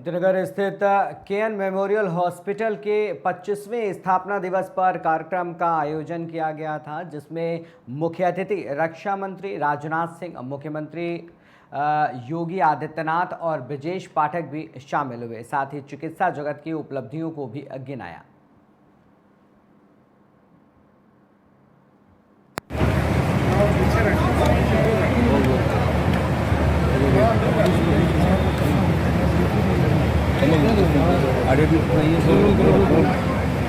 शक्तिनगर स्थित KN memorial hospital के 25वें स्थापना दिवस पर कार्यक्रम का आयोजन किया गया था, जिसमें मुख्य अतिथि रक्षा मंत्री राजनाथ सिंह, मुख्यमंत्री योगी आदित्यनाथ और ब्रजेश पाठक भी शामिल हुए। साथ ही चिकित्सा जगत की उपलब्धियों को भी गिनाया।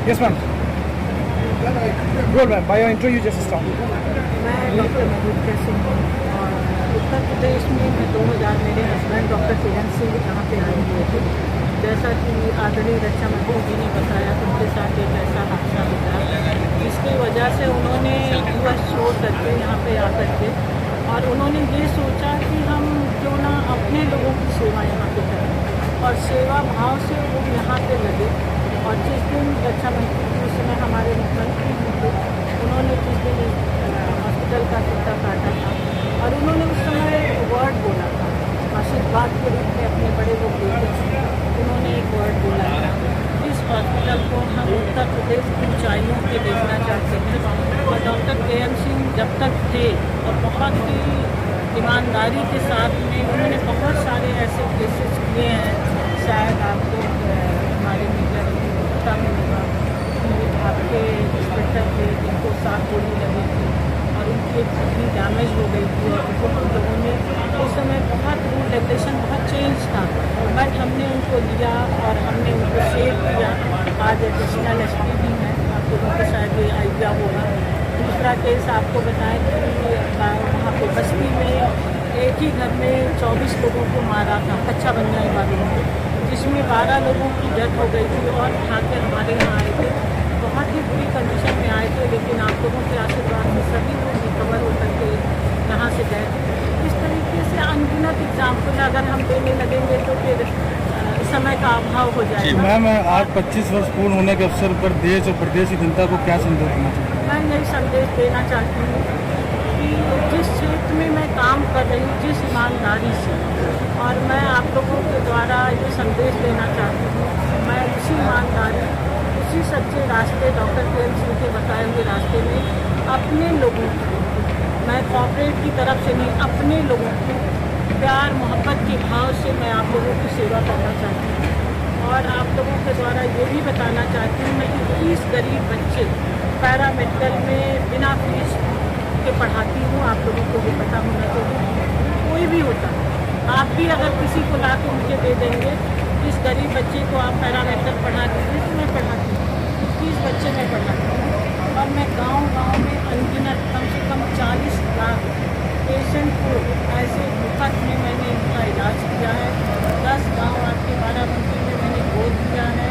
Yes, ma'am. Good, ma'am. By your intro, you just start. मैं डॉक्टर महबूब सिंह हूँ और उत्तर प्रदेश में 2000 मेरे हस्बैंड डॉक्टर किरण सिंह यहाँ पे आए हुए थे। जैसा कि आदरणीय रक्षा मंत्री जी ने बताया कि उनके साथ एक ऐसा हादसा हुआ जिसकी वजह से उन्होंने यूएस छोड़ करके यहाँ पे आकर के और उन्होंने ये सोचा कि हम क्यों ना अपने लोगों की सेवा यहाँ पे करें और सेवा भाव से वो यहाँ पे लगे। और जिस दिन रक्षा मंत्री जी उस समय हमारे मुख्यमंत्री जी थे, उन्होंने जिस दिन हॉस्पिटल का सिक्का काटा था और उन्होंने उस समय वर्ड बोला था आशीर्वाद के रूप में अपने बड़े वो बेटे थे, उन्होंने एक वर्ड बोला था, इस हॉस्पिटल को हम उत्तर प्रदेश की ऊंचाइयों पे देखना चाहते हैं। और डॉक्टर केएन सिंह जब तक थे और बहुत ही ईमानदारी के साथ में उन्होंने बहुत सारे ऐसे केसेस किए हैं, शायद आपको हमारे मीडिया पता में होगा, आपके इंस्पेक्टर थे जिनको 7 गोली लगी थी और उनकी एक किडनी डैमेज हो गई थी और उनको हम लोगों ने उस समय बहुत रूल रेगुलेशन बहुत चेंज था, बट हमने उनको लिया और हमने उनको सेव किया। आज एडिशनल एसपी भी हैं, आप लोगों को शायद ये आइडिया होगा। दूसरा केस आपको बताएं कि वहाँ पे बस्ती में एक ही घर में 24 लोगों को मारा था कच्चा बनियाई वालों ने, जिसमें 12 लोगों की डेथ हो गई थी और उठा के हमारे यहाँ आए थे, बहुत ही बुरी कंडीशन में आए थे, लेकिन आप लोगों के आशीर्वाद से सभी लोग रिकवर होकर के यहाँ से गए थे। इस तरीके से अनगिनत एग्जाम्पल अगर हम देने लगेंगे तो फिर समय का अभाव हो जाएगा। मैम, आज 25 वर्ष पूर्ण होने के अवसर पर देश और प्रदेश की जनता को क्या संदेश देना चाहिए? मैं यही संदेश देना चाहती हूँ कि जिस क्षेत्र में मैं काम कर रही हूँ, जिस ईमानदारी से, और मैं आप लोगों के द्वारा ये संदेश देना चाहती हूँ, मैं उसी ईमानदारी उसी सच्चे रास्ते डॉक्टर केएन सिंह के बताए हुए रास्ते में अपने लोगों को, मैं कॉर्पोरेट की तरफ से नहीं, अपने लोगों को प्यार मोहब्बत के भाव से मैं आप लोगों की सेवा करना चाहती हूँ। और आप लोगों के द्वारा ये भी बताना चाहती हूँ मैं कि 30 गरीब बच्चे पैरामेडिकल में बिना फीस के पढ़ाती हूँ। आप लोगों को ये पता होना चाहिए, कोई भी होता आप भी अगर किसी को ला के मुझे दे देंगे, इस गरीब बच्चे को आप पैरामेडिकल पढ़ा दीजिए तो मैं पढ़ाती हूँ, 30 बच्चे मैं पढ़ाती हूँ। और मैं गांव-गांव में अनगिनत कम से कम 40 लाख पेशेंट को ऐसे मुफ्त में मैंने इनका इलाज किया है। 10 गाँव आपके बाराबंकी में मैंने गोद दिया है।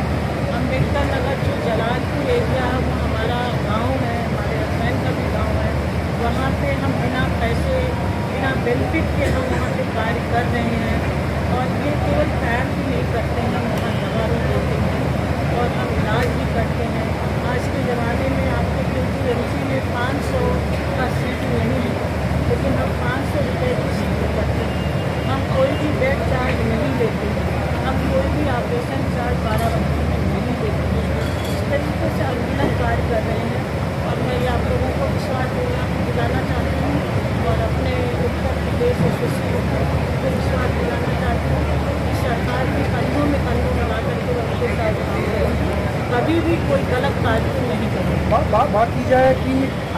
अम्बेडकर नगर जो जलालपुर एरिया है वो हमारा गाँव है, हमारे हस्बैंड का भी गाँव है, वहाँ पे हम बिना पैसे बिना बेनिफिट के हम वहाँ पे कार्य कर रहे हैं। और ये केवल पैर भी नहीं करते हैं, हम वहाँ दवा भी देते हैं और हम इलाज भी करते हैं। आज के ज़माने में आपको एमरजेंसी में 500 का सीट नहीं है, लेकिन हम 500 रुपये की सीट करते हैं। हम कोई भी बेड चार्ज नहीं लेते, हम कोई भी ऑपरेशन चार्ज बाराबंकी में नहीं लेते। इस तरीके से अनगिनत कार्य कर रहे हैं और मैं आप लोगों को विश्वास दिलाना चाहती हूँ और अपने उत्तर प्रदेश एसोसिएशन को विश्वास दिलाना चाहती हूँ कि सरकार के कंधों में कंधों मिला करके उनके साथ काम करेंगे, कभी भी कोई गलत कार्य नहीं करेंगे। बात की जाए कि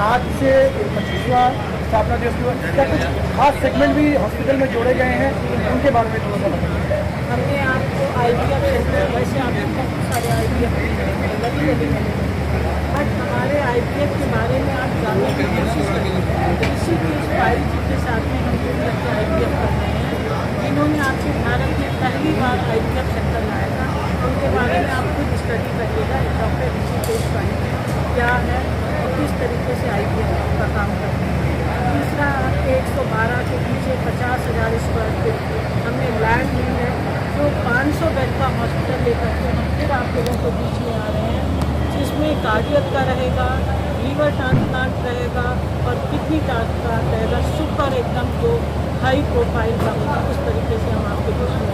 आज से 25वां स्थापना दिवस की क्या कुछ खास सेगमेंट भी हॉस्पिटल में जोड़े गए हैं, उनके बारे में थोड़ा सा बताइए। हमने आपको IVF सेंटर, वैसे आपको बहुत सारे IVF लगी बट हमारे IVF के बारे में आप जानने की कोशिश करेंगे। इसी के फाइल जी के साथ में हम लोग करके IVF कर रहे हैं, जिन्होंने आपके भारत में पहली बार IVF सेंटर लाया था, उनके बारे में आप खुद स्टडी करिएगा। डॉक्टर ऋषिकेश क्या है और किस तरीके से IVF का काम करते हैं। तीसरा, 112 के पीछे 50,000 स्क्वायर फीट हमने लैंड ली है, जो 500 बेड का हॉस्पिटल लेकर के हम फिर आप लोगों को बीच में आ रहे हैं, जिसमें कार्डियक का रहेगा, लीवर ट्रांसप्लांट रहेगा और किडनी ट्रांसप्लांट रहेगा, सुपर एकदम जो हाई प्रोफाइल का होगा, उस तरीके से हम आपको बीच में